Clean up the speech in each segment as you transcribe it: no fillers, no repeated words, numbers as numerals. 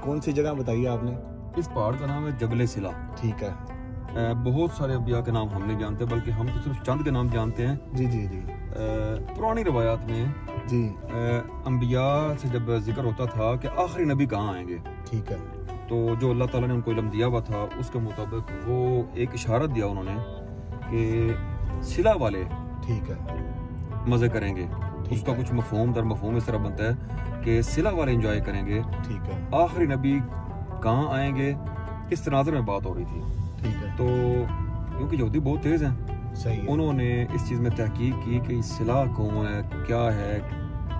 कौन सी जगह बताई आपने? इस पहाड़ का नाम है जबल सिला। ठीक है। बहुत सारे अंबिया के नाम हम नहीं जानते, बल्कि हम तो सिर्फ चंद के नाम जानते हैं। जी जी जी। पुरानी रवायात में जी अंबिया से जब जिक्र होता था कि आखिरी नबी कहाँ आएंगे, ठीक है, तो जो अल्लाह ताला ने उनको इल्म दिया हुआ था उसके मुताबिक वो एक इशारा दिया उन्होंने कि सिला वाले ठीक है, मज़े करेंगे। उसका कुछ मफहूम दर मफहूम इस तरह बनता है कि सिला वाले एंजॉय करेंगे। ठीक है। आखिरी नबी कहाँ आएंगे, इस तनाज़ुर में बात हो रही थी। ठीक है। तो क्योंकि यहूदी बहुत तेज़ हैं, सही है। उन्होंने इस चीज़ में तहकीक की कि सिला कौन है, क्या है,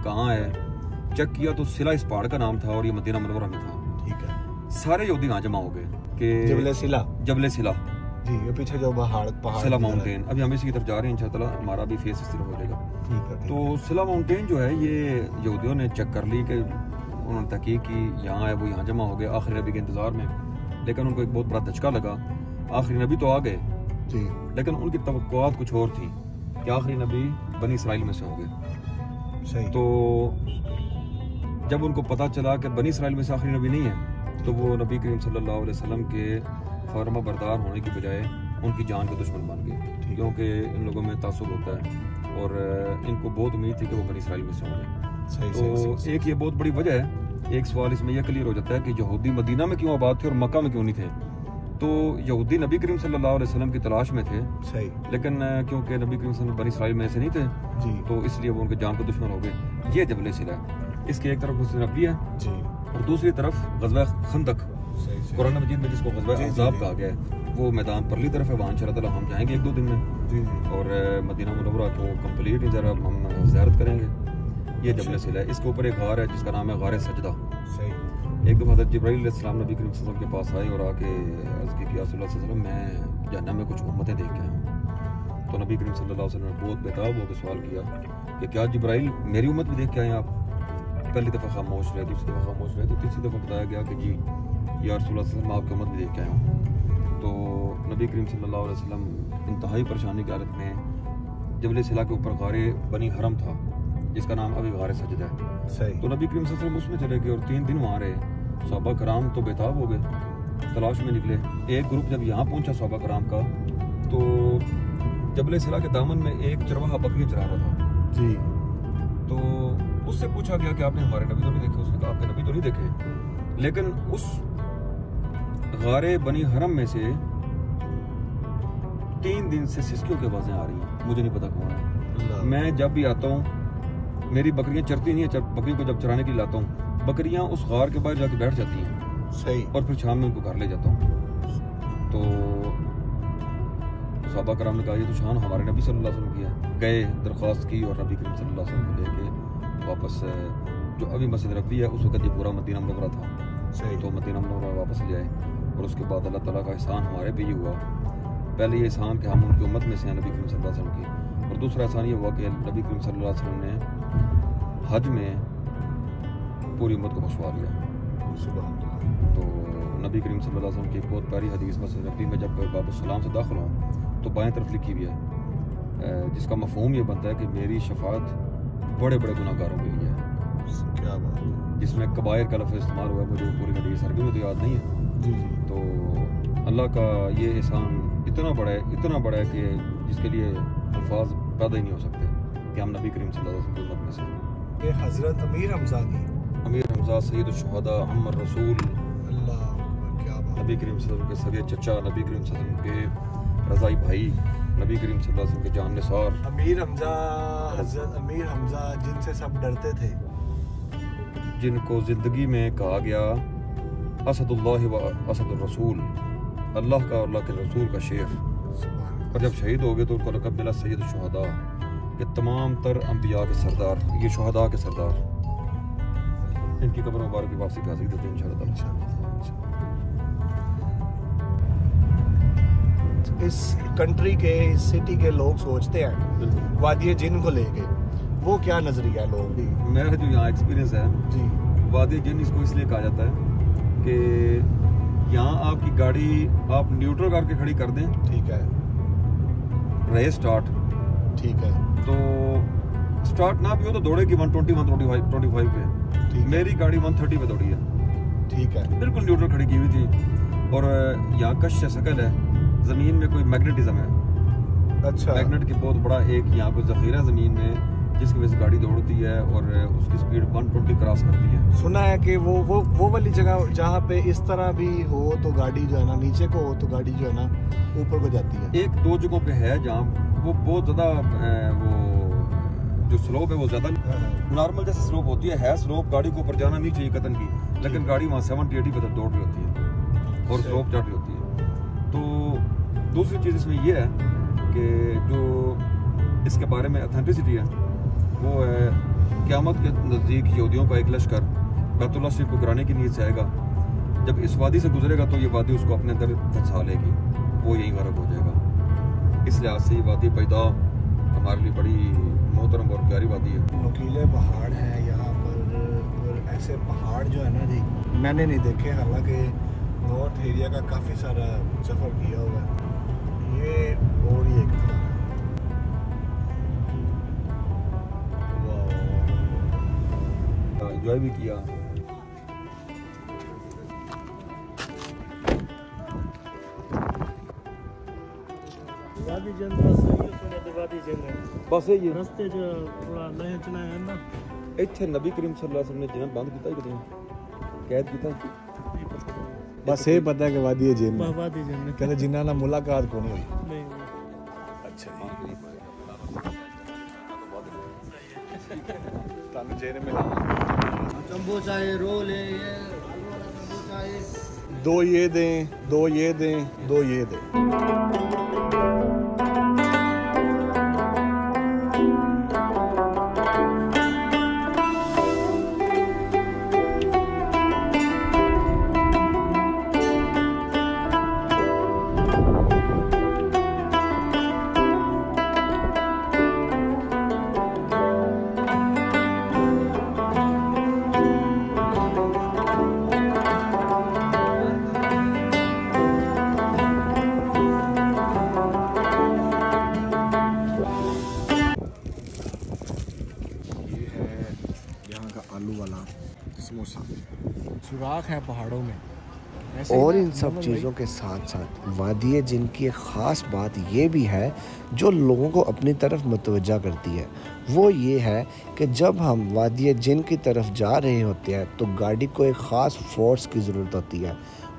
कहाँ है। चेक किया तो सिला इस पहाड़ का नाम था और ये मदीना मुनव्वरा में था। ठीक है। सारे यहूदी यहाँ जमा हो गए कि जबल सिला। जबल सिला जी, ये पीछे जो पहाड़ सिला माउंटेन, अभी हम इसी की तरफ जा रहे हैं, इंशाअल्लाह हमारा भी फेस इस तरफ हो जाएगा। ठीक है। तो सिला माउंटेन जो है ये यहूदियों ने चेक कर ली कि उन्होंने तहकीक की यहाँ है, वो यहाँ जमा हो गए आखिरी नबी के इंतजार में। लेकिन उनको एक बहुत बड़ा धचका लगा, आखिरी नबी तो आ गए जी, लेकिन उनकी तवक्कुआत कुछ और थी कि आखिरी नबी बनी इसराइल में से होंगे। सही। तो जब उनको पता चला कि बनी इसराइल में से आखिरी नबी नहीं है, तो वो नबी करीम सल्लल्लाहु अलैहि वसल्लम के फरमा बरदार होने की बजाय उनकी जान के दुश्मन बन गए, क्योंकि इन लोगों में तासुब होता है और इनको बहुत उम्मीद थी कि वो बनी इसराइल में से होंगे। तो एक ये बहुत बड़ी वजह है। एक सवाल इसमें यह क्लियर हो जाता है कि यहूदी मदीना में क्यों आबाद थे और मक्का में क्यों नहीं थे। तो यहूदी नबी करीम सल्लल्लाहु अलैहि वसल्लम की तलाश में थे, सही, लेकिन क्योंकि नबी करीम सल्लल्लाहु बनी इसराइल में से नहीं थे जी, तो इसलिए वो उनके जान के दुश्मन हो गए। ये जबल सिला है। इसकी एक तरफ मुस्लिम नबी है जी और दूसरी तरफ गज़वा खंदक, कुरान मजीद में जिसको गज़वा अहज़ाब कहा गया है, वो मैदान परली तरफ है। वहाँ इंशाअल्लाह हम जाएंगे 1-2 दिन में जी और मदीना मुनव्वरा को कंप्लीट ही जरा हम ज़ियारत करेंगे। ये जबल सिला है। इसके ऊपर एक गार है जिसका नाम है गार सजदा। सही। एक दफ़ा हज़रत जिब्राइल अलैहिस्सलाम नबी करीम सल्लल्लाहु अलैहि वसल्लम के पास आए और आके अर्ज़ की कि या रसूल अल्लाह सल्लल्लाहु अलैहि वसल्लम, मैं जहन्नम में कुछ उम्मतें देख के आया हूँ। तो नबी करीम सल्लल्लाहु अलैहि वसल्लम ने बहुत बेताब होकर सवाल किया कि क्या जिब्राइल मेरी उम्मत भी देख के आए आप? पहली दफ़ा खामोश रहे, दूसरी दफ़ा खामोश रहे, तो तीसरी दफ़ा बताया गया कि जी या रसूल अल्लाह सल्लल्लाहु अलैहि वसल्लम, आपकी उम्मत भी देख के आया हूँ। तो नबी करीम सल्लल्लाहु अलैहि वसल्लम इंतहाई परेशानी की हालत में जबल सिला के ऊपर गारे बनी हरम था जिसका नाम अभी गार सजदा है। सही। तो नबी करीम सल्लल्लाहु अलैहि वसल्लम उसमें चले गए और 3 दिन वहाँ रहे। सहाबा कराम तो बेताब हो गए, तलाश में निकले। एक ग्रुप जब यहाँ पहुंचा सहाबा कराम का, तो जबल सिला के दामन में एक चरवाहा बकरियां चरा रहा था जी। तो उससे पूछा गया कि आपने हमारे नबी तो नहीं देखे? उसने कहा आपके नबी तो नहीं देखे, लेकिन उस गारे बनी हरम में से 3 दिन से सिसकियों की आवाजें आ रही हैं, मुझे नहीं पता कौन है। मैं जब भी आता हूँ, मेरी बकरियां चरती नहीं है, बकरियों को जब चराने के लिए लाता हूँ, बकरियां उस गार के बाहर जाके बैठ जाती हैं। सही। और फिर शाम में उनको घर ले जाता हूँ। तो सहाबा कराम ने कहा ये तो शान हमारे नबी सल्लल्लाहु अलैहि वसल्लम की है। गए, दरख्वास्त की और नबी करीम सल्लल्लाहु अलैहि वसल्लम को लेके वापस, जो अभी मस्जिद नबवी है उस वक्त ये पूरा मदीना मुनव्वरा था। सही। तो मदीना मुनव्वरा वापस ले आए और उसके बाद अल्लाह ताला का एहसान हमारे पे ये हुआ। पहले ये एहसान कि हम उनकी उम्मत में से हैं नबी करीम सल्लल्लाहु अलैहि वसल्लम की, और दूसरा एहसान ये हुआ कि नबी करीम सल्लल्लाहु अलैहि वसल्लम ने हज में पूरी उम्मत को बख्शवा लिया। तो नबी करीम सल्लल्लाहु अलैहि वसल्लम की एक बहुत प्यारी हदीस मस्जिद नबवी में जब बाबुस्सलाम से दाखिल हों तो बाएं तरफ लिखी हुई है, जिसका मफहूम ये बनता है कि मेरी शफाअत बड़े बड़े गुनाहगारों के लिए है। क्या बात है। जिसमें कबायर का लफ्ज़ इस्तेमाल हुआ है, मुझे पूरी हदीस अरबी में तो याद नहीं है जी जी। तो अल्लाह का ये एहसान इतना बड़ा है कि जिसके लिए अल्फाज पैदा ही नहीं हो सकते कि हम नबी करीम सल्लल्लाहु अलैहि वसल्लम की उम्मत में से। ये हज़रत अमीर हमज़ा की, अमीर हमज़ा सैयद शुहदा अमर रसूल, अल्लाह, क्या बात। नबी करीम सल्लल्लाहु अलैहि वसल्लम के सगे चचा, नबी करीम सल्लल्लाहु अलैहि वसल्लम के रज़ाई भाई, नबी करीम सल्लल्लाहु अलैहि वसल्लम के जान निसार अमीर हमज़ा, हज़रत अमीर हमज़ा जिनसे सब डरते थे, जिनको ज़िंदगी में कहा गया असदुल्लाह व असदुर रसूल, अल्लाह का और अल्लाह के रसूल का शेर। और जब शहीद हो गए तो उनको लक़ब मिला सैयद शुहदा, ये तमाम तर अंबिया के सरदार, ये शुहदा के सरदार। इनकी कब्र मुबारक की वापसी का देते हैं इंशाअल्लाह। इस कंट्री के, इस सिटी के लोग सोचते हैं वादी जिन को लेके, वो क्या नजरिया है लोग भी? मेरा जो यहाँ एक्सपीरियंस है जी, वादी जिन इसको इसलिए कहा जाता है कि यहाँ आपकी गाड़ी आप न्यूट्रल करके खड़ी कर दें, ठीक है, रहे स्टार्ट, ठीक है, तो स्टार्ट ना भी हो तो दौड़ेगी 120 125 पे। ठीक। मेरी गाड़ी 130 पे दौड़ी है ठीक है, बिल्कुल न्यूट्रल खड़ी की हुई थी। और यहाँ कश शकल है, ज़मीन में कोई मैग्नेटिज्म है। अच्छा, मैग्नेट की बहुत बड़ा एक यहाँ कोई ज़ख़ीरा ज़मीन में, जिसकी वजह से गाड़ी दौड़ती है और उसकी स्पीड 120 क्रॉस करती है। सुना है कि वो वाली जगह जहाँ पे इस तरह भी हो तो गाड़ी जो है ना नीचे को हो तो गाड़ी जो है ना ऊपर को जाती है। एक दो जगहों पे है जहाँ वो बहुत ज़्यादा वो जो स्लोप है वो ज़्यादा नॉर्मल जैसे स्लोप होती है स्लोप, गाड़ी को ऊपर जाना नहीं चाहिए कतन की, लेकिन गाड़ी वहाँ 70-80 पे दौड़ रही होती है और स्लोप चढ़ रही होती है। तो दूसरी चीज़ इसमें ये है कि जो इसके बारे में ऑथेंटिसिटी है वो है क़यामत के नज़दीक यहूदियों का एक लश्कर बैतुल्लाह शरीफ को गिराने की नीयत से आएगा। जब इस वादी से गुजरेगा तो ये वादी उसको अपने अंदर धंसा लेगी, वो यहीं गर्क हो जाएगा। इस लिहाज से ये वादी पैदा हमारे लिए बड़ी मोहतरम और प्यारी वादी है। नुकीले पहाड़ हैं यहाँ पर, और ऐसे पहाड़ जो है ना जी मैंने नहीं देखे, हालांकि नॉर्थ एरिया का काफ़ी सारा सफ़र किया हुआ है। ये और ही एक एंजॉय भी किया। वादी जन बस ये सुने तो वादी जन है बस ये रास्ते जो थोड़ा नया चला है ना इत्थे नबी करीम सल्लल्लाहु अलैहि वसल्लम ने जिन्हें बंद किया कितने कैद किया बस ये पता है कि वादी जिन वादी जन कहते जिन्ना ना मुलाकात को नहीं हुई। नहीं अच्छा तानु जेने मिला जंबो चाहे रोल है ये चाहे दो ये दें, दो ये दें, दो ये दें। समोसा सुराख है पहाड़ों में। और इन सब चीज़ों के साथ साथ वादी जिन की एक ख़ास बात ये भी है जो लोगों को अपनी तरफ मुतवज्जा करती है, वो ये है कि जब हम वादी जिन की तरफ जा रहे होते हैं तो गाड़ी को एक ख़ास फोर्स की ज़रूरत होती है।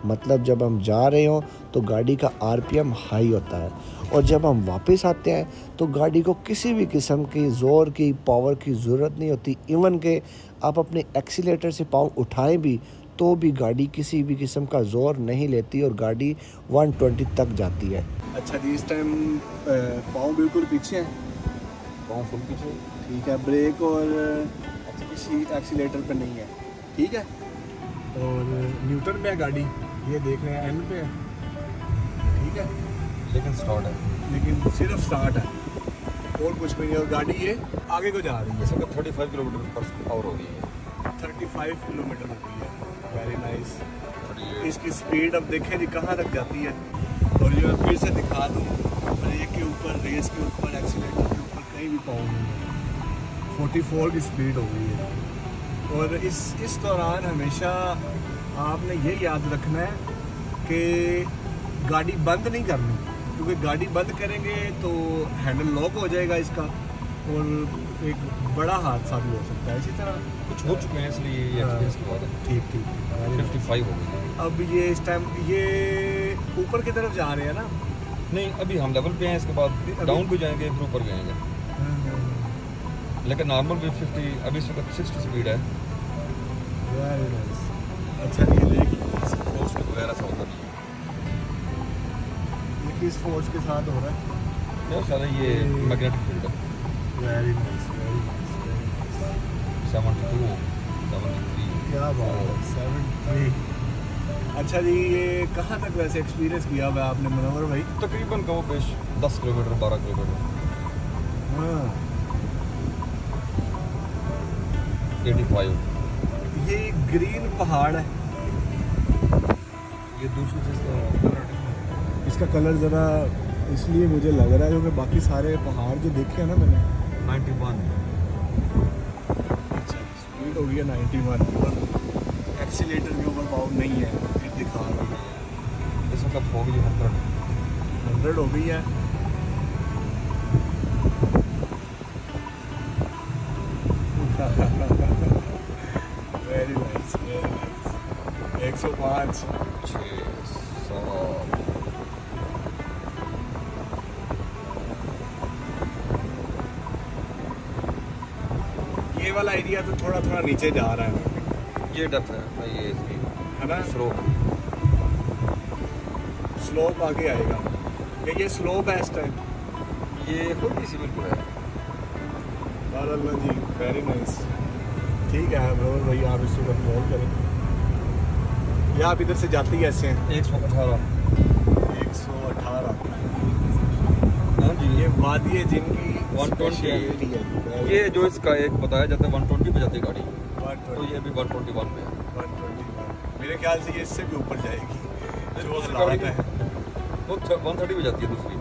मतलब जब हम जा रहे हों तो गाड़ी का आरपीएम हाई होता है, और जब हम वापस आते हैं तो गाड़ी को किसी भी किस्म की ज़ोर की पावर की ज़रूरत नहीं होती। इवन के आप अपने एक्सीलेटर से पाँव उठाएं भी तो भी गाड़ी किसी भी किस्म का ज़ोर नहीं लेती और गाड़ी 120 तक जाती है। अच्छा जी, इस टाइम पाँव बिल्कुल पीछे हैं, पाँव फुल पीछे, ठीक है। ब्रेक और किसी एक्सीलेटर पे नहीं है, ठीक है। और न्यूट्रल पे है गाड़ी, ये देख रहे हैं एन पे है, ठीक है। लेकिन स्टार्ट है, लेकिन सिर्फ स्टार्ट है और कुछ भी नहीं। और गाड़ी ये आगे को जा रही है, इस वक्त 35 किलोमीटर/आवर हो रही है, 35 किलोमीटर हो रही है। Very nice. इसकी स्पीड अब देखें जी कहाँ तक जाती है। और ये मैं फिर से दिखा दूँ, ब्रेक के ऊपर, रेस के ऊपर, एक्सीलेटर के ऊपर कहीं भी पाँव नहीं है। 44 की स्पीड हो गई है। और इस दौरान हमेशा आपने ये याद रखना है कि गाड़ी बंद नहीं करनी, क्योंकि गाड़ी बंद करेंगे तो हैंडल लॉक हो जाएगा इसका और एक बड़ा हादसा भी हो सकता है। इसी तरह कुछ हो चुके हैं, इसलिए ये एक्सपीरियंस की बात है। ठीक ठीक 55 हो गई। अब ये इस टाइम ये ऊपर की तरफ जा रहे हैं ना? नहीं, अभी हम लेवल पे हैं, इसके बाद डाउन भी जाएंगे, फिर ऊपर जाएंगे। लेकिन नॉर्मल भी 50, अभी इस वक्त 60 स्पीड है। Very nice. अच्छा, ये देखिए फोर्स के बगैर ऐसा होता नहीं है। ये किस फोर्स के साथ हो रहा है? मेरा ख्याल है ये मैग्नेटिक फील्ड है। Very nice, very nice, very nice. 72, 73, क्या बात है, 73। अच्छा जी, ये कहाँ तक वैसे एक्सपीरियंस किया हुआ है आपने मनोवर भाई? तकरीबन कहो पेश 10 किलोमीटर, 12 किलोमीटर। हाँ, 85। ये ग्रीन पहाड़ है। ये दूसरी चीज़ का इसका कलर ज़रा इसलिए मुझे लग रहा है क्योंकि बाकी सारे पहाड़ जो देखे हैं ना मैंने 91। अच्छा, स्पीड हो गई है 91 और एक्सीलेटर के ऊपर पावर नहीं है, फिर दिखा रहा हूँ। इस वक्त हो गई 100 हो गई है। Very nice, very nice. 105 ये वाला एरिया तो थोड़ा थोड़ा नीचे जा रहा है। ये डेप्थ है, ये इसकी है ना, स्लोप स्लोप आगे आएगा। ये स्लोप है इस टाइम, ये हल्की सी बिल्कुल है। अल्लाह जी, वेरी नाइस। ठीक है ब्रो भाई, आप इसको कंट्रोल करें। ये आप इधर से जाती है ऐसे 118। 118। हाँ जी, ये वादी है जिनकी 120 speciality है। ये जो इसका एक बताया जाता है 120 पे जाती है गाड़ी, 120, तो ये भी 121 पे है। 121 मेरे ख्याल से ये इससे भी ऊपर जाएगी जो दूसरी हालात गाड़ी है। वो 130 पे जाती है दूसरी।